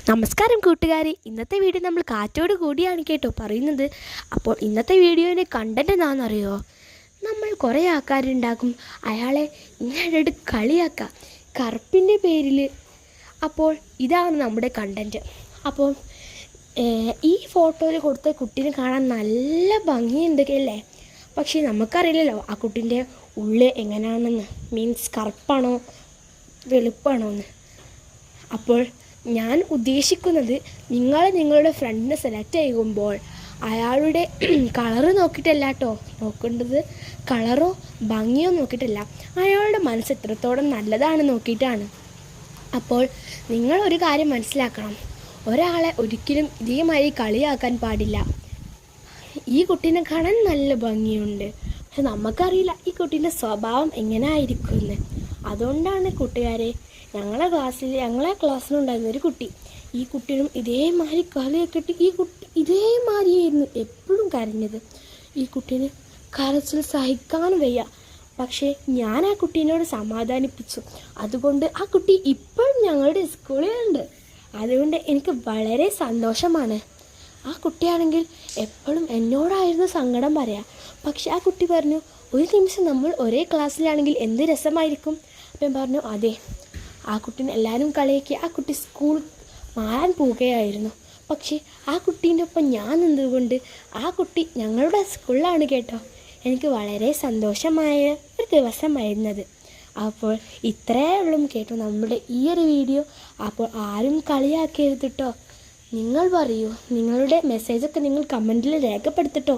നമസ്കാരം കൂട്ടുകാരെ, ഇന്നത്തെ വീഡിയോ നമ്മൾ കാറ്റോട് കൂടിയാണ് കേട്ടോ പറയുന്നത്. അപ്പോൾ ഇന്നത്തെ വീഡിയോയുടെ കണ്ടന്റ് എന്താണെന്നറിയോ? നമ്മൾ കുറേ ആൾക്കാരുണ്ടാക്കും അയാളെ ഇങ്ങനെ കളിയാക്കാം കറുപ്പിൻ്റെ പേരിൽ. അപ്പോൾ ഇതാണ് നമ്മുടെ കണ്ടന്റ്. അപ്പോൾ ഈ ഫോട്ടോയിൽ കൊടുത്ത കുട്ടീനെ കാണാൻ നല്ല ഭംഗിയുണ്ട് അല്ലേ? പക്ഷേ നമുക്കറിയില്ലല്ലോ ആ കുട്ടീൻ്റെ ഉള്ളിൽ എങ്ങനെയാണെന്ന്, മീൻസ് കറുപ്പാണോ വെളുപ്പാണോ എന്ന്. അപ്പോൾ ഞാൻ ഉദ്ദേശിക്കുന്നത് നിങ്ങളുടെ ഫ്രണ്ടിനെ സെലക്ട് ചെയ്യുമ്പോൾ അയാളുടെ കളറ് നോക്കിയിട്ടല്ല കേട്ടോ നോക്കേണ്ടത്, കളറോ ഭംഗിയോ നോക്കിയിട്ടല്ല, അയാളുടെ മനസ്സ് എത്രത്തോളം നല്ലതാണ് നോക്കിയിട്ടാണ്. അപ്പോൾ നിങ്ങളൊരു കാര്യം മനസ്സിലാക്കണം, ഒരാളെ ഒരിക്കലും ഇതേമാതിരി കളിയാക്കാൻ പാടില്ല. ഈ കുട്ടീനെ കാണാൻ നല്ല ഭംഗിയുണ്ട്, പക്ഷെ നമുക്കറിയില്ല ഈ കുട്ടീൻ്റെ സ്വഭാവം എങ്ങനെ ആയിരിക്കുമെന്ന്. അതുകൊണ്ടാണ് കൂട്ടുകാരെ ഞങ്ങളെ ക്ലാസ്സിലുണ്ടായിരുന്ന ഒരു കുട്ടി, ഈ കുട്ടിയും ഇതേമാതിരി കളിയൊക്കെ ഇട്ട് ഈ കുട്ടി ഇതേമാതിരിയായിരുന്നു എപ്പോഴും കരഞ്ഞത്. ഈ കുട്ടീന് കരച്ചിൽ സഹിക്കാനും വയ്യ. പക്ഷേ ഞാൻ ആ കുട്ടീനോട് സമാധാനിപ്പിച്ചു. അതുകൊണ്ട് ആ കുട്ടി ഇപ്പോഴും ഞങ്ങളുടെ സ്കൂളിലുണ്ട്. അതുകൊണ്ട് എനിക്ക് വളരെ സന്തോഷമാണ്. ആ കുട്ടിയാണെങ്കിൽ എപ്പോഴും എന്നോടായിരുന്നു സങ്കടം പറയാം. പക്ഷെ ആ കുട്ടി പറഞ്ഞു, ഒരു നിമിഷം നമ്മൾ ഒരേ ക്ലാസ്സിലാണെങ്കിൽ എന്ത് രസമായിരിക്കും. അപ്പം പറഞ്ഞു, അതെ, ആ കുട്ടീനെ എല്ലാവരും കളിയാക്കി ആ കുട്ടി സ്കൂൾ മാറാൻ പോവുകയായിരുന്നു. പക്ഷേ ആ കുട്ടീൻ്റെ ഒപ്പം ഞാൻ നിന്നതുകൊണ്ട് ആ കുട്ടി ഞങ്ങളുടെ സ്കൂളിലാണ് കേട്ടോ. എനിക്ക് വളരെ സന്തോഷമായ ഒരു ദിവസമായിരുന്നത്. അപ്പോൾ ഇത്രയേ ഉള്ളൂ കേട്ടോ നമ്മുടെ ഈ ഒരു വീഡിയോ. അപ്പോൾ ആരും കളിയാക്കരുത് കേട്ടോ. നിങ്ങൾ പറയൂ, നിങ്ങളുടെ മെസ്സേജൊക്കെ നിങ്ങൾ കമൻറ്റിൽ രേഖപ്പെടുത്തിട്ടോ.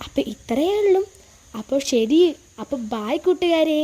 അപ്പോൾ ഇത്രയേ ഉള്ളൂ. അപ്പോൾ ശരി, അപ്പോൾ ബായ് കൂട്ടുകാരെ.